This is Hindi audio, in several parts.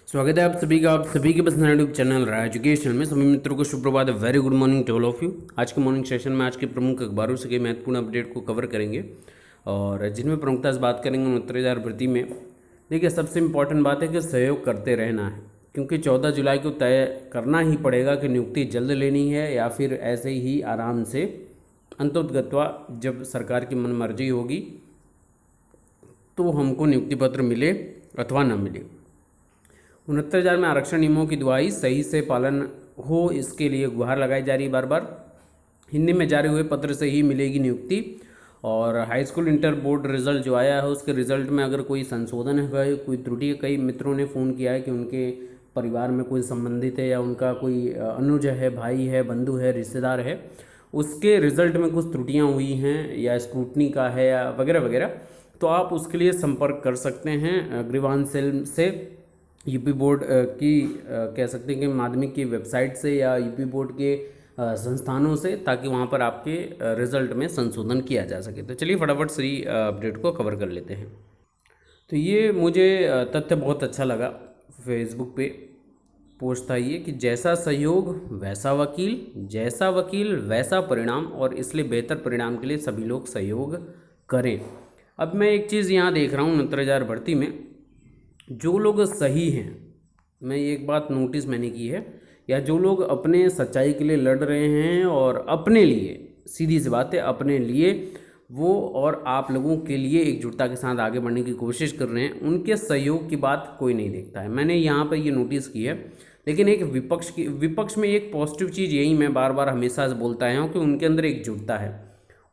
स्वागत है आप सभी के पसंद यूट्यूब चैनल रहा एजुकेशन में। सभी मित्रों को सुप्रभात, very good morning to all of you. आज के मॉर्निंग सेशन में आज के प्रमुख अखबारों से कई महत्वपूर्ण अपडेट को कवर करेंगे और जिनमें प्रमुखता से बात करेंगे उत्तर हजार भर्ती में। देखिए, सबसे इम्पॉर्टेंट बात है कि सहयोग करते रहना है, क्योंकि 14 जुलाई को तय करना ही पड़ेगा कि नियुक्ति जल्द लेनी है या फिर ऐसे ही आराम से अंतोगत्वा जब सरकार की मनमर्जी होगी तो हमको नियुक्ति पत्र मिले अथवा न मिले। 69,000 में आरक्षण नियमों की दुहाई सही से पालन हो, इसके लिए गुहार लगाई जा रही बार बार। हिंदी में जारी हुए पत्र से ही मिलेगी नियुक्ति। और high school inter board result जो आया है उसके रिजल्ट में अगर कोई संशोधन है, कोई त्रुटि है, कई मित्रों ने फ़ोन किया है कि उनके परिवार में कोई संबंधित है या उनका कोई अनुज है, भाई है, बंधु है, रिश्तेदार है, उसके रिजल्ट में कुछ त्रुटियाँ हुई हैं या स्क्रूटनी का है या वगैरह वगैरह, तो आप उसके लिए संपर्क कर सकते हैं गृहान सेल से, यूपी बोर्ड की कह सकते हैं कि माध्यमिक की वेबसाइट से या यूपी बोर्ड के संस्थानों से, ताकि वहाँ पर आपके रिज़ल्ट में संशोधन किया जा सके। तो चलिए फटाफट से अपडेट को कवर कर लेते हैं। तो ये मुझे तथ्य बहुत अच्छा लगा। फेसबुक पे पोस्ट था ये कि जैसा सहयोग वैसा वकील, जैसा वकील वैसा परिणाम, और इसलिए बेहतर परिणाम के लिए सभी लोग सहयोग करें। अब मैं एक चीज़ यहाँ देख रहा हूँ 69,000 भर्ती में, जो लोग सही हैं, मैं एक बात नोटिस मैंने की है, या जो लोग अपने सच्चाई के लिए लड़ रहे हैं और अपने लिए, सीधी सी बात है, अपने लिए वो और आप लोगों के लिए एकजुटता के साथ आगे बढ़ने की कोशिश कर रहे हैं, उनके सहयोग की बात कोई नहीं देखता है। मैंने यहाँ पर ये नोटिस की है। लेकिन एक विपक्ष में एक पॉजिटिव चीज़ यही मैं बार बार हमेशा से बोलता आया हूँ कि उनके अंदर एकजुटता है।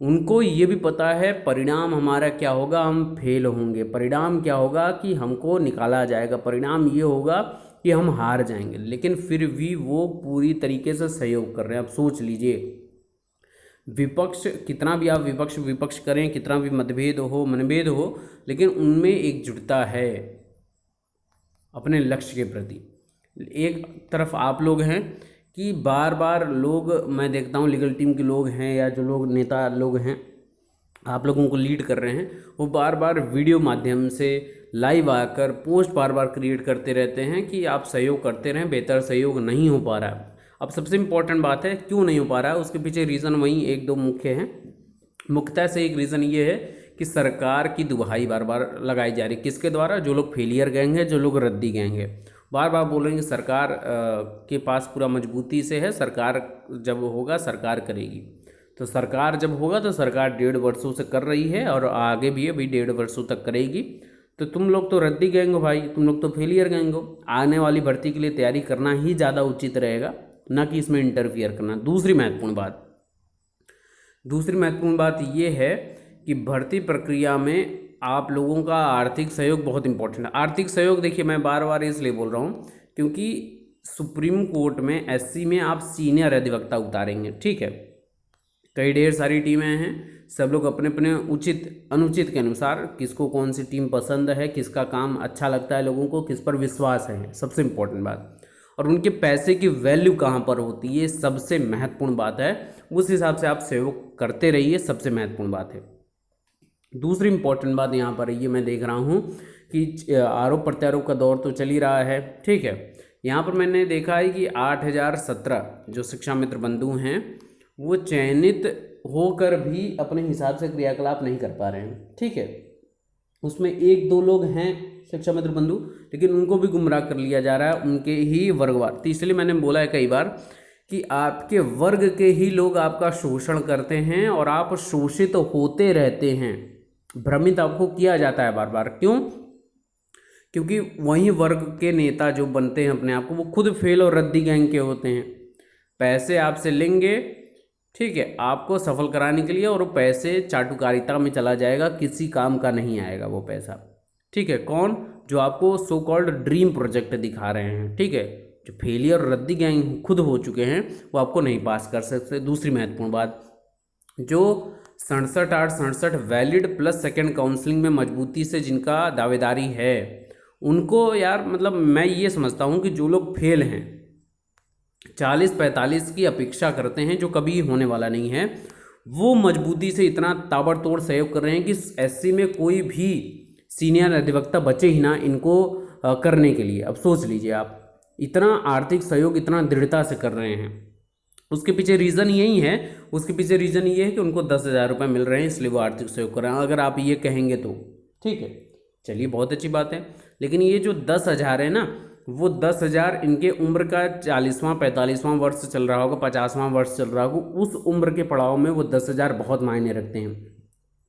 उनको ये भी पता है परिणाम हमारा क्या होगा, हम फेल होंगे। परिणाम क्या होगा कि हमको निकाला जाएगा। परिणाम ये होगा कि हम हार जाएंगे। लेकिन फिर भी वो पूरी तरीके से सहयोग कर रहे हैं। आप सोच लीजिए, विपक्ष कितना भी आप विपक्ष करें, कितना भी मनभेद हो, लेकिन उनमें एकजुटता है अपने लक्ष्य के प्रति। एक तरफ आप लोग हैं कि बार बार लोग, मैं देखता हूँ लीगल टीम के लोग हैं या जो लोग नेता लोग हैं, आप लोगों को लीड कर रहे हैं, वो बार बार वीडियो माध्यम से लाइव आकर पोस्ट बार बार क्रिएट करते रहते हैं कि आप सहयोग करते रहें। बेहतर सहयोग नहीं हो पा रहा है। अब सबसे इम्पोर्टेंट बात है क्यों नहीं हो पा रहा है, उसके पीछे रीज़न वही एक दो मुख्य हैं। मुख्यतः से एक रीज़न ये है कि सरकार की दुहाई बार बार लगाई जा रही है। किसके द्वारा? जो लोग फेलियर गैंग है, जो लोग रद्दी गैंग है, बार बार बोलेंगे सरकार के पास पूरा मजबूती से है, सरकार जब होगा सरकार करेगी। तो सरकार जब होगा तो सरकार 1.5 वर्षों से कर रही है और आगे भी अभी 1.5 वर्षों तक करेगी। तो तुम लोग तो रद्दी गैंग हो भाई, तुम लोग तो फेलियर गैंग हो। आने वाली भर्ती के लिए तैयारी करना ही ज़्यादा उचित रहेगा, ना कि इसमें इंटरफियर करना। दूसरी महत्वपूर्ण बात ये है कि भर्ती प्रक्रिया में आप लोगों का आर्थिक सहयोग बहुत इंपॉर्टेंट है। आर्थिक सहयोग देखिए, मैं बार बार इसलिए बोल रहा हूँ क्योंकि सुप्रीम कोर्ट में एससी में आप सीनियर अधिवक्ता उतारेंगे, ठीक है। कई ढेर सारी टीमें हैं, सब लोग अपने अपने उचित अनुचित के अनुसार किसको कौन सी टीम पसंद है, किसका काम अच्छा लगता है लोगों को, किस पर विश्वास है, सबसे इम्पोर्टेंट बात। और उनके पैसे की वैल्यू कहाँ पर होती है, ये सबसे महत्वपूर्ण बात है। उस हिसाब से आप सहयोग करते रहिए, सबसे महत्वपूर्ण बात है। दूसरी इंपॉर्टेंट बात यहाँ पर ये मैं देख रहा हूँ कि आरोप प्रत्यारोप का दौर तो चल ही रहा है, ठीक है। यहाँ पर मैंने देखा है कि 8,017 जो शिक्षा मित्र बंधु हैं वो चयनित होकर भी अपने हिसाब से क्रियाकलाप नहीं कर पा रहे हैं, ठीक है। उसमें 1-2 लोग हैं शिक्षा मित्र बंधु, लेकिन उनको भी गुमराह कर लिया जा रहा है, उनके ही वर्गवार। तो इसलिए मैंने बोला है कई बार कि आपके वर्ग के ही लोग आपका शोषण करते हैं और आप शोषित होते रहते हैं। भ्रमित आपको किया जाता है बार बार। क्यों? क्योंकि वही वर्ग के नेता जो बनते हैं अपने आप को, वो खुद फेल और रद्दी गैंग के होते हैं। पैसे आपसे लेंगे, ठीक है, आपको सफल कराने के लिए, और वो पैसे चाटुकारिता में चला जाएगा, किसी काम का नहीं आएगा वो पैसा, ठीक है। कौन? जो आपको सो कॉल्ड ड्रीम प्रोजेक्ट दिखा रहे हैं, ठीक है। जो फेलियर रद्दी गैंग खुद हो चुके हैं वो आपको नहीं पास कर सकते। दूसरी महत्वपूर्ण बात, जो 67-8-67 वैलिड प्लस सेकेंड काउंसलिंग में मजबूती से जिनका दावेदारी है, उनको यार मतलब मैं ये समझता हूँ कि जो लोग फेल हैं 40-45 की अपेक्षा करते हैं, जो कभी होने वाला नहीं है, वो मजबूती से इतना ताबड़तोड़ सहयोग कर रहे हैं कि एससी में कोई भी सीनियर अधिवक्ता बचे ही ना, इनको करने के लिए। अब सोच लीजिए आप, इतना आर्थिक सहयोग इतना दृढ़ता से कर रहे हैं, उसके पीछे रीज़न यही है, उसके पीछे रीज़न ये है कि उनको 10,000 रुपये मिल रहे हैं इसलिए वो आर्थिक सहयोग कर रहे हैं। अगर आप ये कहेंगे तो ठीक है, चलिए बहुत अच्छी बात है। लेकिन ये जो 10,000 है ना, वो 10,000 इनके उम्र का 40वां 45वां वर्ष चल रहा होगा, 50वां वर्ष चल रहा होगा, उस उम्र के पड़ाव में वो 10,000 बहुत मायने रखते हैं।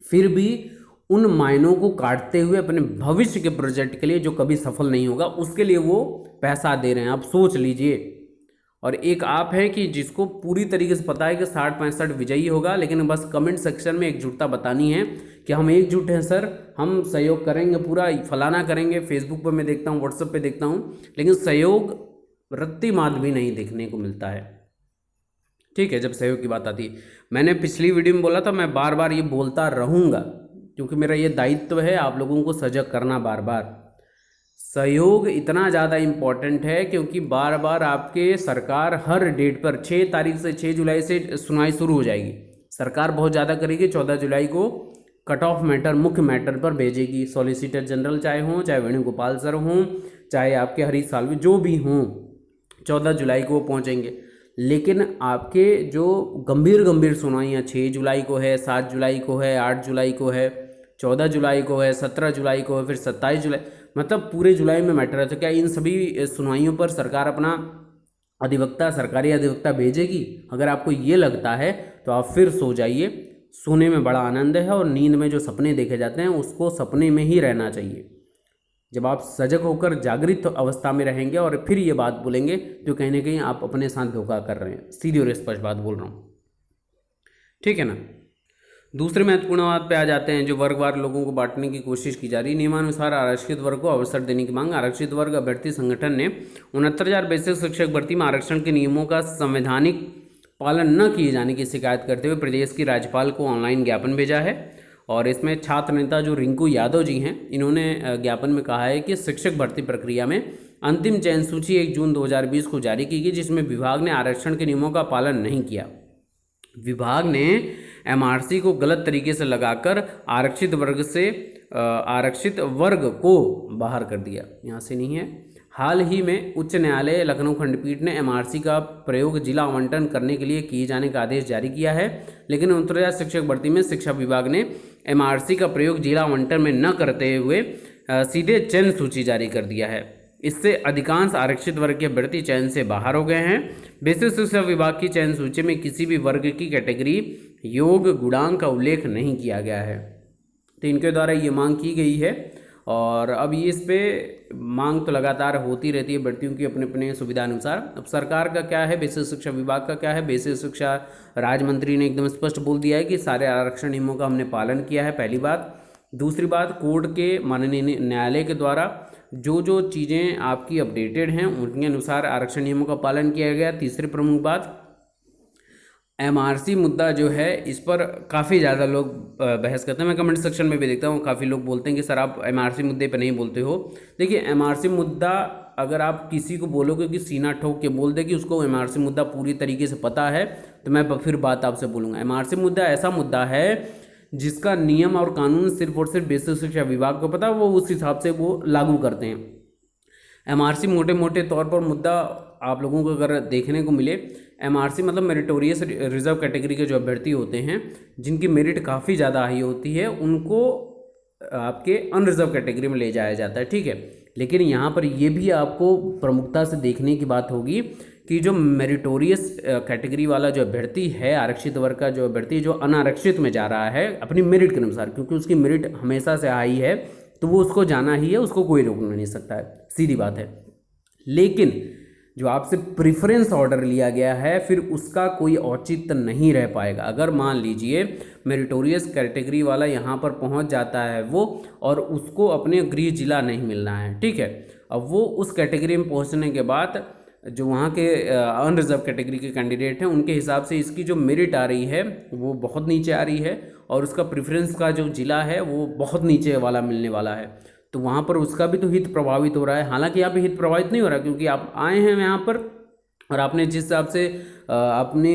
फिर भी उन मायनों को काटते हुए अपने भविष्य के प्रोजेक्ट के लिए जो कभी सफल नहीं होगा, उसके लिए वो पैसा दे रहे हैं। आप सोच लीजिए। और एक आप है कि जिसको पूरी तरीके से पता है कि 60-65 विजयी होगा, लेकिन बस कमेंट सेक्शन में एकजुटता बतानी है कि हम एकजुट हैं सर, हम सहयोग करेंगे, पूरा फलाना करेंगे। फेसबुक पर मैं देखता हूँ, व्हाट्सएप पे देखता हूँ, लेकिन सहयोग रत्ती मात भी नहीं देखने को मिलता है। ठीक है, जब सहयोग की बात आती है, मैंने पिछली वीडियो में बोला था, मैं बार बार ये बोलता रहूँगा क्योंकि मेरा ये दायित्व है आप लोगों को सजग करना। बार बार सहयोग इतना ज़्यादा इम्पॉर्टेंट है क्योंकि बार बार आपके सरकार हर डेट पर 6 तारीख से 6 जुलाई से सुनवाई शुरू हो जाएगी। सरकार बहुत ज़्यादा करेगी, 14 जुलाई को कट ऑफ मैटर, मुख्य मैटर पर भेजेगी। सॉलिसिटर जनरल चाहे हों, चाहे वेणुगोपाल सर हों, चाहे आपके हरीश साल्वे जो भी हों, 14 जुलाई को वो पहुँचेंगे। लेकिन आपके जो गंभीर गंभीर सुनवाइयाँ 6 जुलाई को है, 7 जुलाई को है, 8 जुलाई को है, 14 जुलाई को है, 17 जुलाई को है, फिर 27 जुलाई, मतलब पूरे जुलाई में मैटर है। तो क्या इन सभी सुनवाइयों पर सरकार अपना अधिवक्ता, सरकारी अधिवक्ता भेजेगी? अगर आपको ये लगता है तो आप फिर सो जाइए। सोने में बड़ा आनंद है और नींद में जो सपने देखे जाते हैं उसको सपने में ही रहना चाहिए। जब आप सजग होकर जागृत अवस्था में रहेंगे और फिर ये बात बोलेंगे तो कहीं ना कहीं आप अपने साथ धोखा कर रहे हैं। सीधी और स्पष्ट बात बोल रहा हूँ, ठीक है ना। दूसरे महत्वपूर्ण बात पे आ जाते हैं, जो वर्गवार लोगों को बांटने की कोशिश की जा रही है। नियमानुसार आरक्षित वर्ग को अवसर देने की मांग। आरक्षित वर्ग अभ्यर्थी संगठन ने 69,000 बेसिक शिक्षक भर्ती में आरक्षण के नियमों का संवैधानिक पालन न किए जाने की शिकायत करते हुए प्रदेश की राज्यपाल को ऑनलाइन ज्ञापन भेजा है। और इसमें छात्र नेता जो रिंकू यादव जी हैं, इन्होंने ज्ञापन में कहा है कि शिक्षक भर्ती प्रक्रिया में अंतिम चयन सूची 1 जून 2020 को जारी की गई, जिसमें विभाग ने आरक्षण के नियमों का पालन नहीं किया। विभाग ने एमआरसी को गलत तरीके से लगाकर आरक्षित वर्ग को बाहर कर दिया। यहाँ से नहीं है। हाल ही में उच्च न्यायालय लखनऊ खंडपीठ ने एमआरसी का प्रयोग जिला आवंटन करने के लिए किए जाने का आदेश जारी किया है, लेकिन 69,000 शिक्षक भर्ती में शिक्षा विभाग ने एमआरसी का प्रयोग जिला आवंटन में न करते हुए सीधे चयन सूची जारी कर दिया है। इससे अधिकांश आरक्षित वर्ग के अभ्यर्थी चयन से बाहर हो गए हैं। बेसिक शिक्षा विभाग की चयन सूची में किसी भी वर्ग की कैटेगरी, योग, गुणांक का उल्लेख नहीं किया गया है। तो इनके द्वारा ये मांग की गई है और अब ये इस पर मांग तो लगातार होती रहती है अभ्यर्थियों की अपने अपने सुविधा अनुसार। अब सरकार का क्या है, बेसिक शिक्षा विभाग का क्या है? बेसिक शिक्षा राज्य मंत्री ने एकदम स्पष्ट बोल दिया है कि सारे आरक्षण नियमों का हमने पालन किया है, पहली बात। दूसरी बात, कोर्ट के माननीय न्यायालय के द्वारा जो चीज़ें आपकी अपडेटेड हैं उनके अनुसार आरक्षण नियमों का पालन किया गया। तीसरी प्रमुख बात, एमआरसी मुद्दा जो है इस पर काफ़ी ज़्यादा लोग बहस करते हैं। मैं कमेंट सेक्शन में भी देखता हूँ, काफ़ी लोग बोलते हैं कि सर आप एमआरसी मुद्दे पे नहीं बोलते हो। देखिए, एमआरसी मुद्दा अगर आप किसी को बोलोगे कि सीना ठोक के बोल दे कि उसको एमआरसी मुद्दा पूरी तरीके से पता है, तो मैं फिर बात आपसे बोलूँगा। एमआरसी मुद्दा ऐसा मुद्दा है जिसका नियम और कानून सिर्फ और सिर्फ बेसिक शिक्षा विभाग को पता है, वो उस हिसाब से वो लागू करते हैं। एमआरसी मोटे मोटे तौर पर मुद्दा आप लोगों को अगर देखने को मिले, एमआरसी मतलब मेरिटोरियस रिजर्व कैटेगरी के जो अभ्यर्थी होते हैं जिनकी मेरिट काफ़ी ज़्यादा हाई होती है, उनको आपके अनरिजर्व कैटेगरी में ले जाया जाता है, ठीक है। लेकिन यहाँ पर ये भी आपको प्रमुखता से देखने की बात होगी कि जो मेरिटोरियस कैटेगरी वाला जो अभ्यर्थी है, आरक्षित वर्ग का जो अभ्यर्थी जो अनारक्षित में जा रहा है अपनी मेरिट के अनुसार, क्योंकि उसकी मेरिट हमेशा से हाई है तो वो उसको जाना ही है, उसको कोई रोक नहीं सकता है, सीधी बात है। लेकिन जो आपसे प्रेफरेंस ऑर्डर लिया गया है, फिर उसका कोई औचित्य नहीं रह पाएगा। अगर मान लीजिए मेरिटोरियस कैटेगरी वाला यहाँ पर पहुँच जाता है वो, और उसको अपने गृह जिला नहीं मिलना है, ठीक है। अब वो उस कैटेगरी में पहुँचने के बाद जो वहाँ के अनरिजर्व कैटेगरी के कैंडिडेट हैं उनके हिसाब से इसकी जो मेरिट आ रही है वो बहुत नीचे आ रही है, और उसका प्रेफरेंस का जो जिला है वो बहुत नीचे वाला मिलने वाला है। तो वहाँ पर उसका भी तो हित प्रभावित हो रहा है। हालांकि यहाँ पे हित प्रभावित नहीं हो रहा, क्योंकि आप आए हैं यहाँ पर और आपने जिस हिसाब से अपने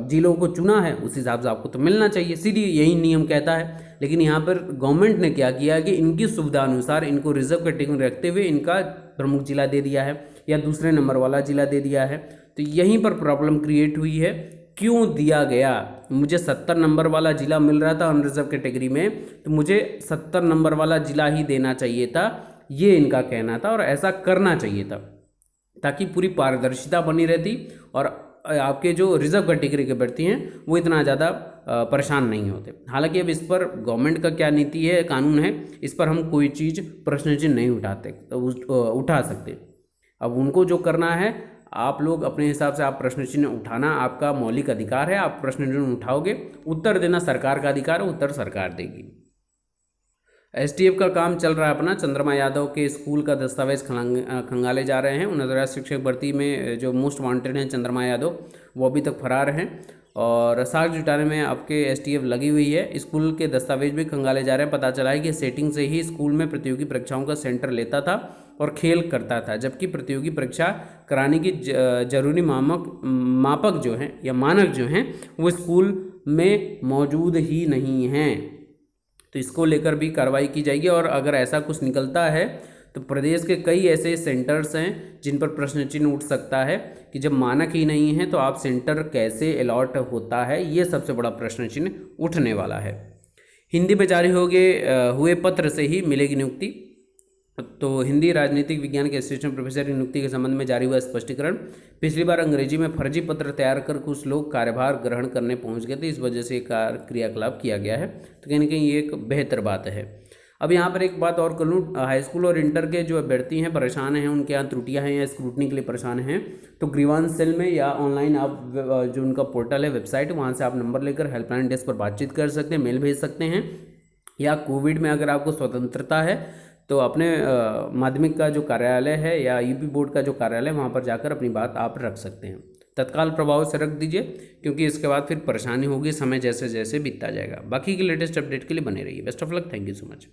जिलों को चुना है उस हिसाब से आपको तो मिलना चाहिए, सीधी यही नियम कहता है। लेकिन यहाँ पर गवर्नमेंट ने क्या किया कि इनकी सुविधा अनुसार इनको रिजर्व कैटेगरी में रखते हुए इनका प्रमुख जिला दे दिया है या दूसरे नंबर वाला जिला दे दिया है। तो यहीं पर प्रॉब्लम क्रिएट हुई है। क्यों दिया गया? मुझे 70 नंबर वाला जिला मिल रहा था अनरिजर्व कैटेगरी में, तो मुझे 70 नंबर वाला जिला ही देना चाहिए था, ये इनका कहना था। और ऐसा करना चाहिए था ताकि पूरी पारदर्शिता बनी रहती और आपके जो रिजर्व कैटेगरी के अभ्यर्थी हैं वो इतना ज़्यादा परेशान नहीं होते। हालांकि अब इस पर गवर्नमेंट का क्या नीति है, कानून है, इस पर हम कोई चीज़ प्रश्न चिन्ह नहीं उठाते, तो उठा सकते। अब उनको जो करना है, आप लोग अपने हिसाब से आप प्रश्न चिन्ह उठाना आपका मौलिक अधिकार है, आप प्रश्न चिन्ह उठाओगे, उत्तर देना सरकार का अधिकार है, उत्तर सरकार देगी। एसटीएफ का काम चल रहा है अपना। चंद्रमा यादव के स्कूल का दस्तावेज खंगाले जा रहे हैं। 19,000 शिक्षक भर्ती में जो मोस्ट वांटेड हैं चंद्रमा यादव, वो अभी तक फरार हैं और साख जुटाने में आपके एसटीएफ लगी हुई है। स्कूल के दस्तावेज भी खंगाले जा रहे हैं। पता चला है कि सेटिंग से ही स्कूल में प्रतियोगी परीक्षाओं का सेंटर लेता था और खेल करता था, जबकि प्रतियोगी परीक्षा कराने की जरूरी मापक जो हैं या मानक जो हैं वो स्कूल में मौजूद ही नहीं हैं। तो इसको लेकर भी कार्रवाई की जाएगी। और अगर ऐसा कुछ निकलता है तो प्रदेश के कई ऐसे सेंटर्स हैं जिन पर प्रश्न चिन्ह उठ सकता है कि जब मानक ही नहीं है तो आप सेंटर कैसे अलॉट होता है, ये सबसे बड़ा प्रश्न चिन्ह उठने वाला है। हिंदी में जारी हुए पत्र से ही मिलेगी नियुक्ति। तो हिंदी राजनीतिक विज्ञान के असिस्टेंट प्रोफेसर की नियुक्ति के संबंध में जारी हुआ स्पष्टीकरण। पिछली बार अंग्रेजी में फर्जी पत्र तैयार कर कुछ लोग कार्यभार ग्रहण करने पहुंच गए थे, इस वजह से क्रियाकलाप किया गया है। तो कहीं ना कहीं ये एक बेहतर बात है। अब यहाँ पर एक बात और कर लूँ, हाई स्कूल और इंटर के जो अभ्यर्थी हैं परेशान हैं, उनके यहाँ त्रुटियाँ हैं या स्क्रूटनी के लिए परेशान हैं, तो ग्रीवांस सेल में या ऑनलाइन आप जो उनका पोर्टल है, वेबसाइट, वहाँ से आप नंबर लेकर हेल्पलाइन डेस्क पर बातचीत कर सकते हैं, मेल भेज सकते हैं। या कोविड में अगर आपको स्वतंत्रता है तो अपने माध्यमिक का जो कार्यालय है या यूपी बोर्ड का जो कार्यालय, वहाँ पर जाकर अपनी बात आप रख सकते हैं। तत्काल प्रभाव से रख दीजिए, क्योंकि इसके बाद फिर परेशानी होगी समय जैसे जैसे बीतता जाएगा। बाकी की लेटेस्ट अपडेट के लिए बने रहिए। Best of luck. Thank you so much.